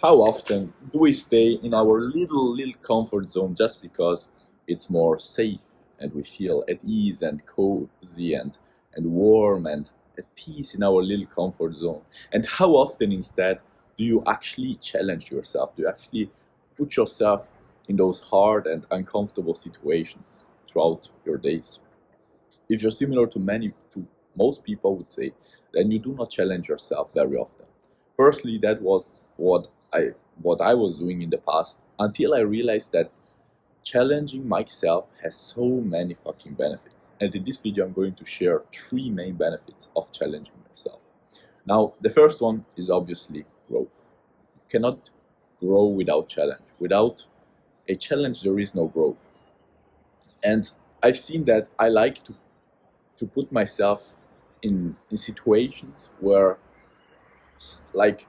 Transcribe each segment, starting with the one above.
How often do we stay in our little comfort zone just because it's more safe and we feel at ease and cozy and warm and at peace in our little comfort zone? And how often instead do you actually challenge yourself? Do you actually put yourself in those hard and uncomfortable situations throughout your days? If you're similar to most people would say, then you do not challenge yourself very often. Personally, that was what I was doing in the past until I realized that challenging myself has so many fucking benefits. And in this video, I'm going to share three main benefits of challenging yourself. Now, the first one is obviously growth. You cannot grow without challenge. Without a challenge, there is no growth. And I've seen that I like to put myself in situations where like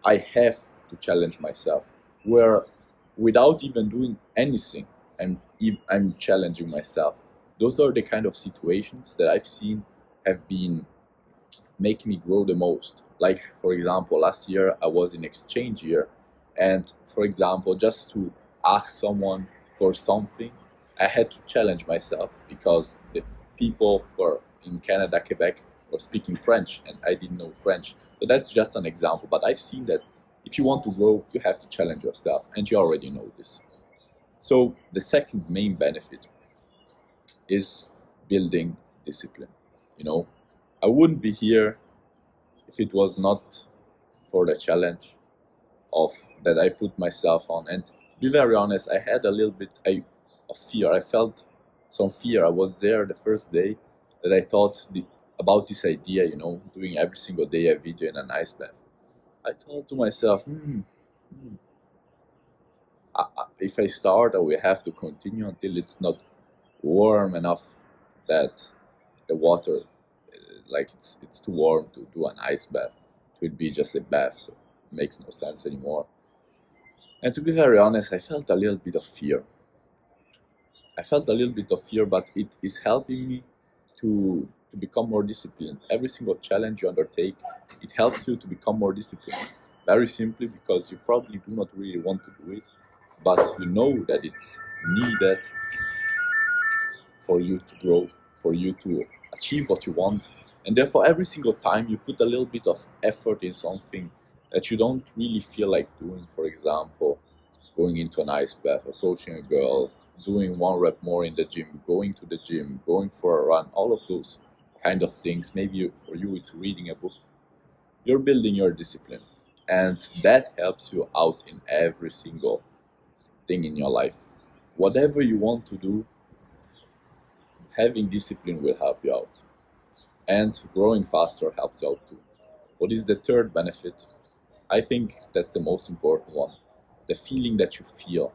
I have to challenge myself, where without even doing anything, I'm challenging myself. Those are the kind of situations that I've seen have been making me grow the most. Like for example, last year I was in exchange year, and for example, just to ask someone for something, I had to challenge myself because the people were in Canada, Quebec, were speaking French, and I didn't know French. So that's just an example. But I've seen that if you want to grow, you have to challenge yourself, and you already know this. So the second main benefit is building discipline. You know, I wouldn't be here if it was not for the challenge of that I put myself on. And to be very honest, I had a little bit of fear. I felt some fear. I was there the first day that I thought about this idea, doing every single day a video in an ice bath. I thought to myself, if I start, I will have to continue until it's not warm enough that the water, like it's too warm to do an ice bath. It would be just a bath, so it makes no sense anymore. And to be very honest, I felt a little bit of fear. But it is helping me to become more disciplined. Every single challenge you undertake, it helps you to become more disciplined. Very simply because you probably do not really want to do it, but you know that it's needed for you to grow, for you to achieve what you want. And therefore, every single time you put a little bit of effort in something that you don't really feel like doing, for example, going into an ice bath, approaching a girl, doing one rep more in the gym, going to the gym, going for a run, all of those kind of things. Maybe for you it's reading a book. You're building your discipline, and that helps you out in every single thing in your life. Whatever you want to do, having discipline will help you out, and growing faster helps you out too. What is the third benefit? I think that's the most important one. The feeling that you feel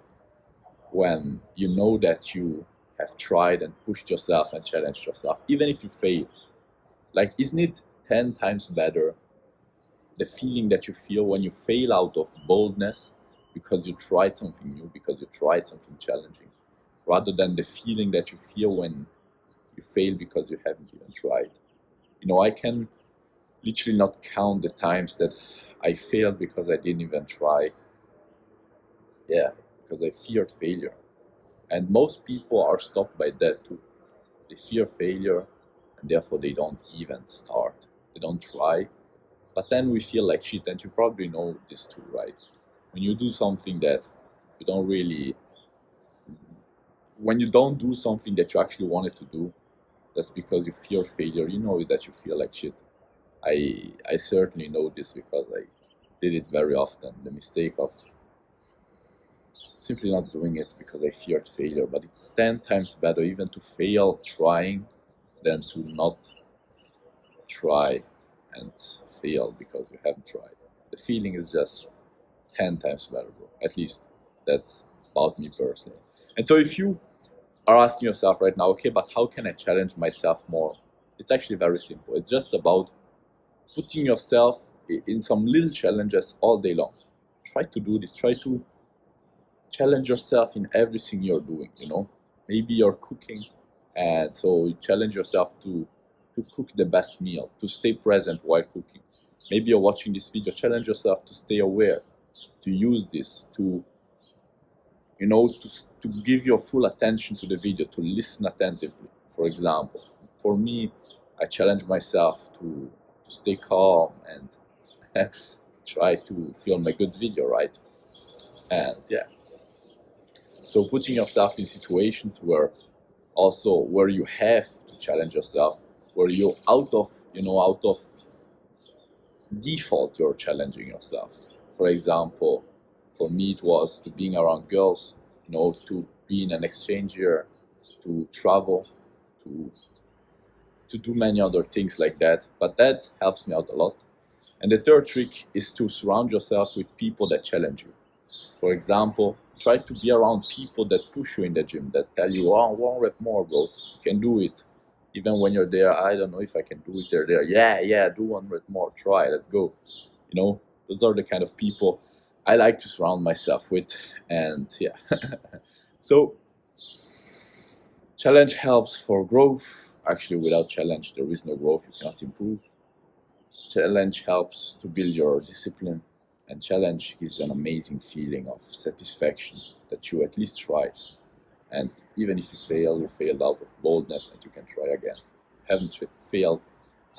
when you know that you have tried and pushed yourself and challenged yourself, even if you fail. Like, isn't it 10 times better the feeling that you feel when you fail out of boldness because you tried something new, because you tried something challenging, rather than the feeling that you feel when you fail because you haven't even tried? I can literally not count the times that I failed because I didn't even try. Yeah, because I feared failure. And most people are stopped by that too. They fear failure, and therefore they don't even start. They don't try. But then we feel like shit, and you probably know this too, right? When you do something that you don't really, when you don't do something that you actually wanted to do, that's because you fear failure. You know that you feel like shit. I certainly know this because I did it very often. The mistake of simply not doing it because I feared failure. But it's 10 times better even to fail trying than to not try and fail because you haven't tried. The feeling is just 10 times better, bro. At least that's about me personally. And so if you are asking yourself right now, okay, but how can I challenge myself more? It's actually very simple. It's just about putting yourself in some little challenges all day long. Try to do this. Try to challenge yourself in everything you're doing. Maybe you're cooking, and so you challenge yourself to cook the best meal, to stay present while cooking. Maybe you're watching this video, challenge yourself to stay aware, to use this to, to give your full attention to the video, to listen attentively. For example, for me, I challenge myself to stay calm and try to film a good video, right? And yeah, so putting yourself in situations where you have to challenge yourself, where you out of default you're challenging yourself. For example, for me it was to being around girls, to be in an exchange year, to travel, to do many other things like that. But that helps me out a lot. And the third trick is to surround yourself with people that challenge you. For example, try to be around people that push you in the gym, that tell you, oh, 1 rep more, bro, you can do it. Even when you're there, I don't know if I can do it. They're there, yeah, do 1 rep more, try, let's go. Those are the kind of people I like to surround myself with. And yeah, so challenge helps for growth. Actually, without challenge, there is no growth, you cannot improve. Challenge helps to build your discipline, and challenge gives an amazing feeling of satisfaction that you at least tried. And even if you failed out of boldness, and you can try again. You haven't failed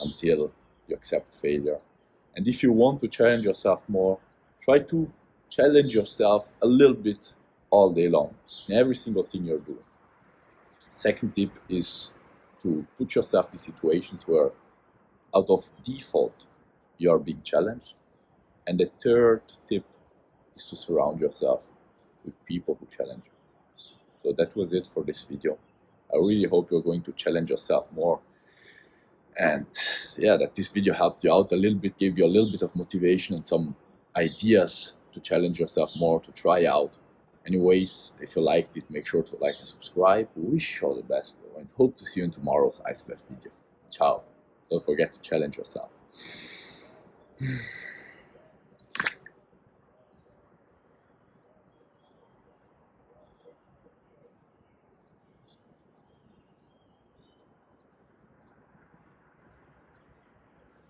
until you accept failure. And if you want to challenge yourself more, try to challenge yourself a little bit all day long in every single thing you're doing. Second tip is to put yourself in situations where out of default you are being challenged. And the third tip is to surround yourself with people who challenge you. So that was it for this video. I really hope you're going to challenge yourself more. And yeah, that this video helped you out a little bit, gave you a little bit of motivation and some ideas to challenge yourself more, to try out. Anyways, if you liked it, make sure to like and subscribe. Wish you all the best, bro, and hope to see you in tomorrow's ice bath video. Ciao. Don't forget to challenge yourself.